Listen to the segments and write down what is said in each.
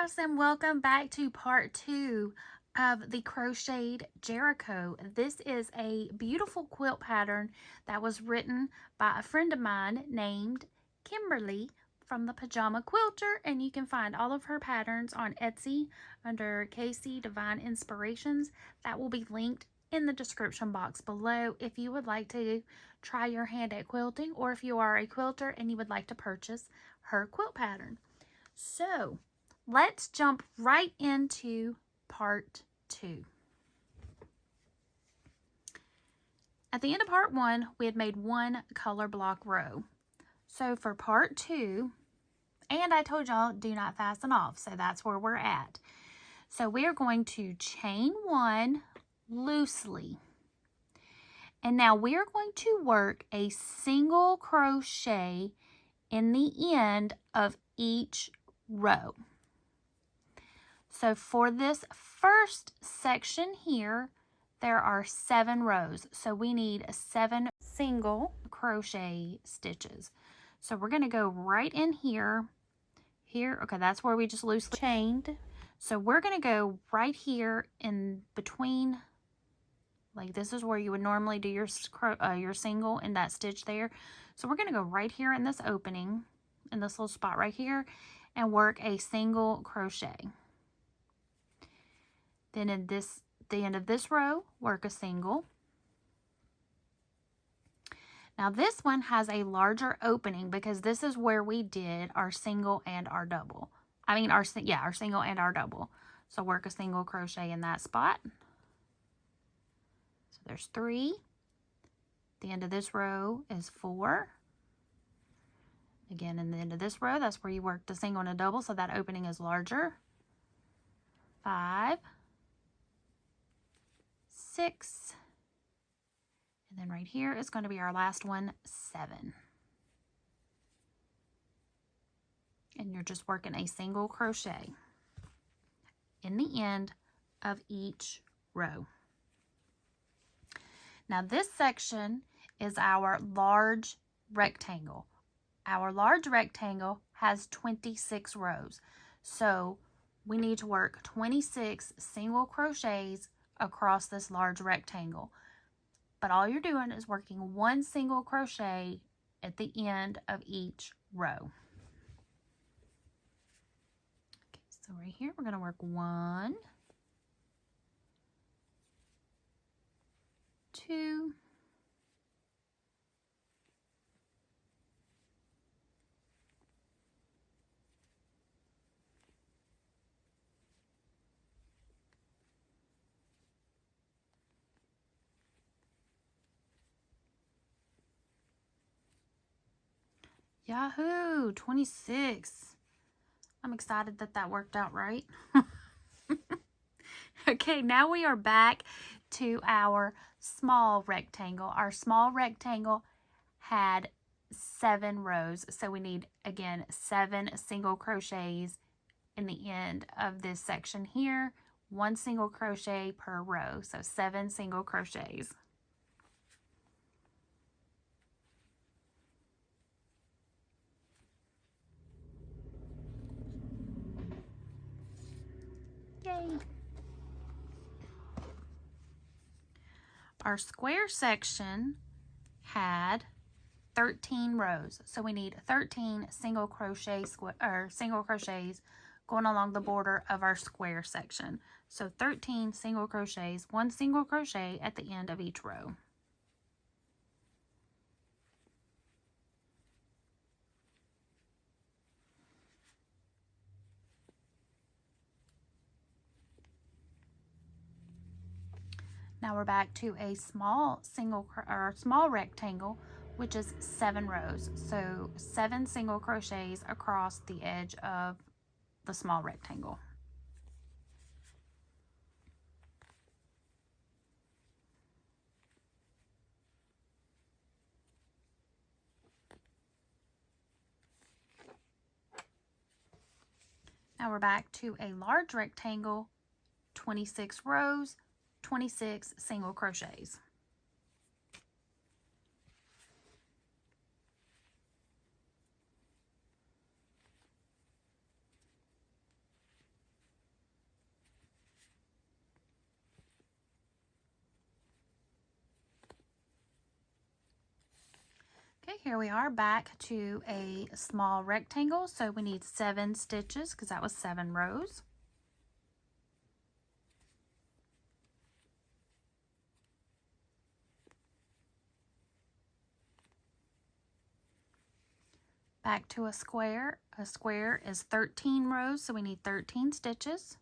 loves, and welcome back to part 2 of the Crocheted Jericho. This is a beautiful quilt pattern that was written by a friend of mine named Kimberly from the Pajama Quilter, and you can find all of her patterns on Etsy under Casey Divine Inspirations. That will be linked in the description box below if you would like to try your hand at quilting, or if you are a quilter and you would like to purchase her quilt pattern. So let's jump right into part 2. At the end of part 1, we had made one color block row. So for part 2, and I told y'all do not fasten off, so that's where we're at. So we are going to chain 1 loosely. And now we are going to work a single crochet in the end of each row. So for this first section here, there are 7 rows. So we need 7 single crochet stitches. So we're going to go right in here. Okay, that's where we just loosely chained. So we're going to go right here in between. Like this is where you would normally do your single in that stitch there. So we're going to go right here in this opening, in this little spot right here, and work a single crochet. Then in the end of this row, work a single. Now this one has a larger opening because this is where we did our single and our double. Our single and our double. So work a single crochet in that spot. So there's 3. The end of this row is 4. Again, in the end of this row, that's where you work the single and a double, so that opening is larger. 5, 6, and then right here is going to be our last one, 7. And you're just working a single crochet in the end of each row. Now this section is our large rectangle. Our large rectangle has 26 rows. So we need to work 26 single crochets across this large rectangle. But all you're doing is working 1 single crochet at the end of each row. Okay, so right here we're going to work 1, 2, 26. I'm excited that that worked out right. Okay, now we are back to our small rectangle. Our small rectangle had 7 rows, so we need, again, 7 single crochets in the end of this section here. 1 single crochet per row, so 7 single crochets. Yay! Our square section had 13 rows, so we need 13 single crochets going along the border of our square section. So 13 single crochets, 1 single crochet at the end of each row. Now we're back to a small rectangle, which is 7 rows. So 7 single crochets across the edge of the small rectangle. Now we're back to a large rectangle, 26 rows, 26 single crochets. here we are back to a small rectangle. So we need 7 stitches because that was 7 rows. Back to a square. A square is 13 rows, so we need 13 stitches.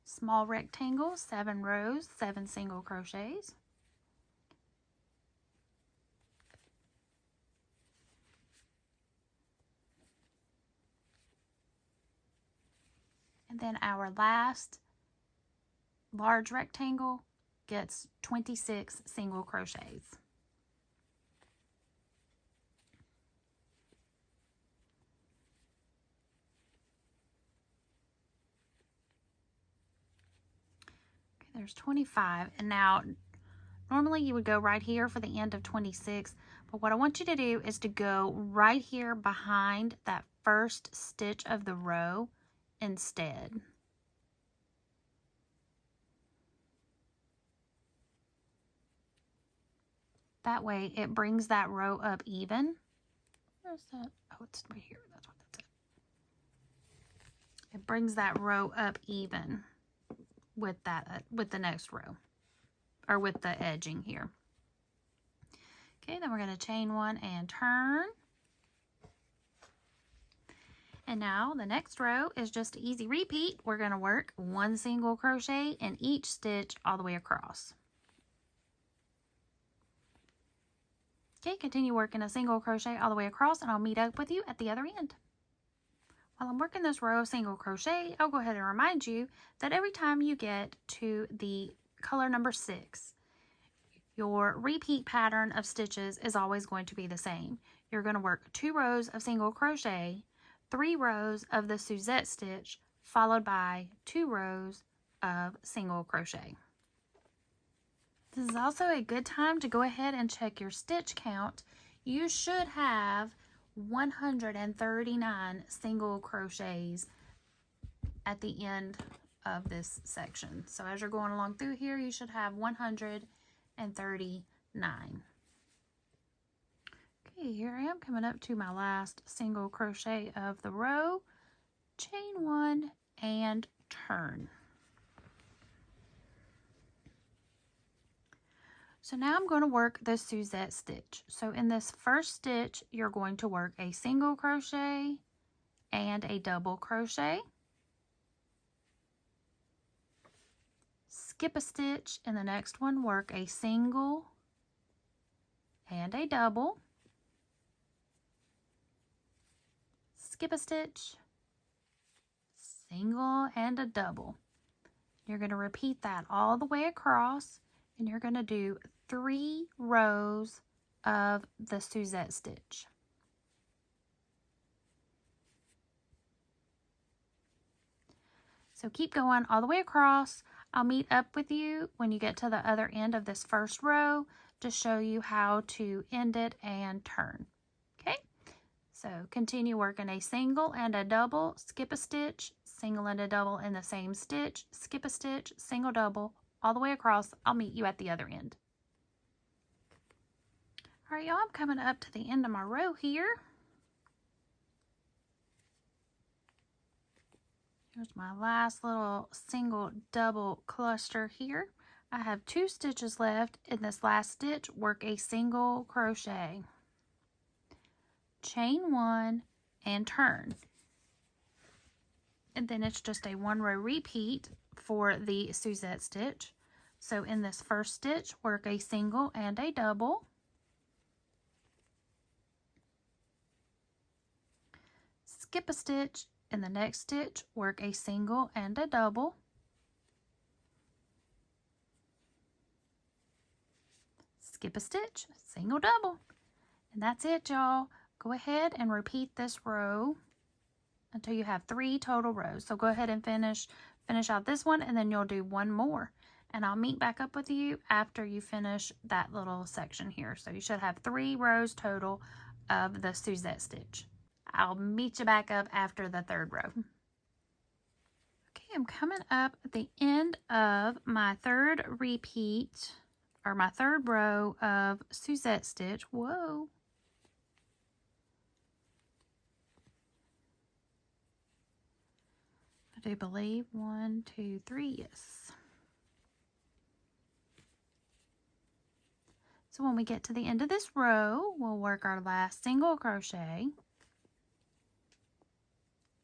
Small rectangle, 7 rows, 7 single crochets. And then our last large rectangle gets 26 single crochets. Okay, there's 25. And now normally you would go right here for the end of 26, but what I want you to do is to go right here behind that first stitch of the row instead. That way it brings that row up even. Where's that? Oh, it's right here. That's what that's it. It brings that row up even with that with the next row, or with the edging here. Okay, then we're going to chain 1 and turn. And now the next row is just an easy repeat. We're going to work 1 single crochet in each stitch all the way across. Okay, continue working a single crochet all the way across, and I'll meet up with you at the other end. While I'm working this row of single crochet, I'll go ahead and remind you that every time you get to the color number 6, your repeat pattern of stitches is always going to be the same. You're going to work 2 rows of single crochet, 3 rows of the Suzette stitch, followed by 2 rows of single crochet. This is also a good time to go ahead and check your stitch count. You should have 139 single crochets at the end of this section. So as you're going along through here, you should have 139. Okay, here I am coming up to my last single crochet of the row. Chain 1 and turn. So now I'm going to work the Suzette stitch. So in this first stitch, you're going to work a single crochet and a double crochet. Skip a stitch in the next one, work a single and a double. Skip a stitch, single and a double. You're going to repeat that all the way across, and you're going to do 3 rows of the Suzette stitch. So keep going all the way across. I'll meet up with you when you get to the other end of this first row to show you how to end it and turn. Okay, so continue working a single and a double, skip a stitch, single and a double in the same stitch, skip a stitch, single, double, all the way across. I'll meet you at the other end. All right, y'all, I'm coming up to the end of my row here. Here's my last little single double cluster here. I have 2 stitches left. In this last stitch, work a single crochet. Chain 1 and turn. And then it's just a 1 row repeat for the Suzette stitch. So in this first stitch, work a single and a double. Skip a stitch. In the next stitch, work a single and a double. Skip a stitch, single, double. And that's it, y'all. Go ahead and repeat this row until you have 3 total rows. So go ahead and finish out this one, and then you'll do 1 more. And I'll meet back up with you after you finish that little section here. So you should have 3 rows total of the Suzette stitch. I'll meet you back up after the third row. Okay, I'm coming up at the end of my third repeat, or my third row of Suzette stitch. Whoa. I do believe 1, 2, 3, yes. So when we get to the end of this row, we'll work our last single crochet,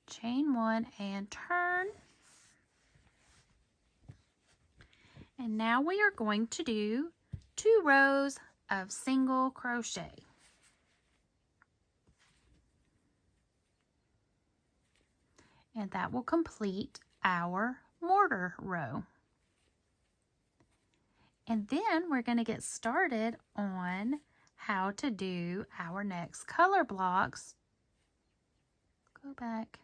chain 1 and turn. And now we are going to do 2 rows of single crochet. And that will complete our mortar row. And then we're going to get started on how to do our next color blocks. Go back.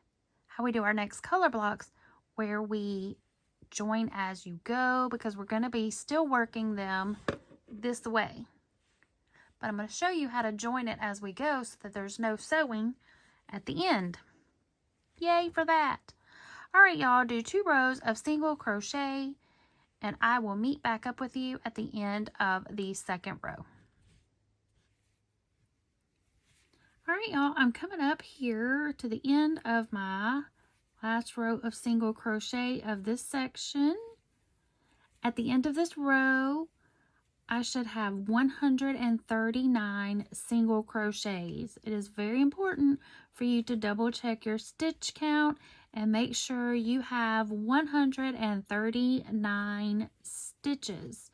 How we do our next color blocks, where we join as you go, because we're going to be still working them this way. But I'm going to show you how to join it as we go so that there's no sewing at the end. Yay for that. All right, y'all, do 2 rows of single crochet, and I will meet back up with you at the end of the second row. All right, y'all, I'm coming up here to the end of my last row of single crochet of this section. At the end of this row, I should have 139 single crochets. It is very important for you to double check your stitch count and make sure you have 139 stitches.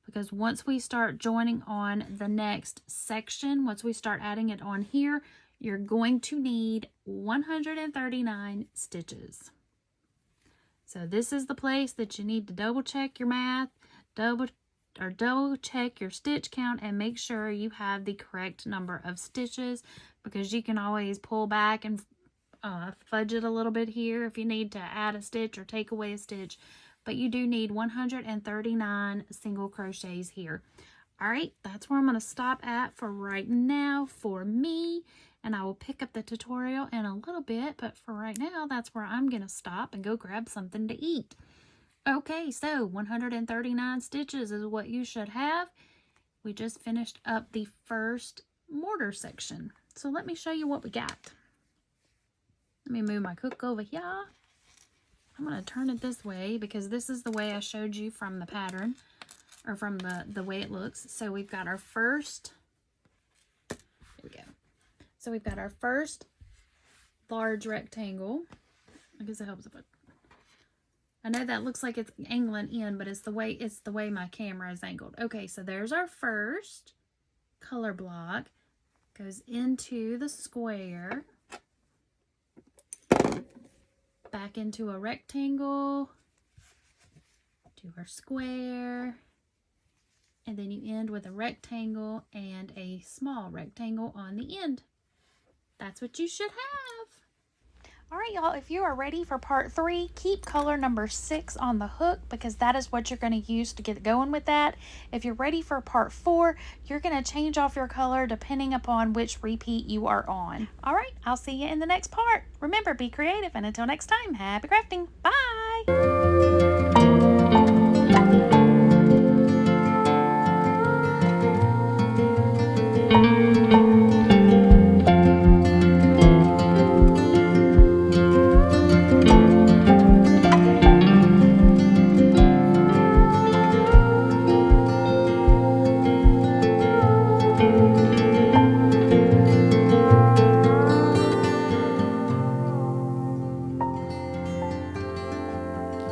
Because once we start joining on the next section, once we start adding it on here, you're going to need 139 stitches. So this is the place that you need to double check your math, double check your stitch count, and make sure you have the correct number of stitches, because you can always pull back and fudge it a little bit here if you need to add a stitch or take away a stitch. But you do need 139 single crochets here. All right, that's where I'm going to stop at for right now for me, and I will pick up the tutorial in a little bit, but for right now, that's where I'm going to stop and go grab something to eat. Okay, so 139 stitches is what you should have. We just finished up the first mortar section. So let me show you what we got. Let me move my cook over here. I'm going to turn it this way because this is the way I showed you from the pattern, or from the way it looks. So we've got our first, here we go. So we've got our first large rectangle. I guess it helps if I know that looks like it's angling in, but it's the way my camera is angled. Okay, so there's our first color block. Goes into the square, back into a rectangle, to our square, and then you end with a rectangle and a small rectangle on the end. That's what you should have. All right, y'all, if you are ready for part 3, keep color number 6 on the hook, because that is what you're going to use to get going with that. If you're ready for part 4, you're going to change off your color depending upon which repeat you are on. All right, I'll see you in the next part. Remember, be creative, and until next time, happy crafting. Bye!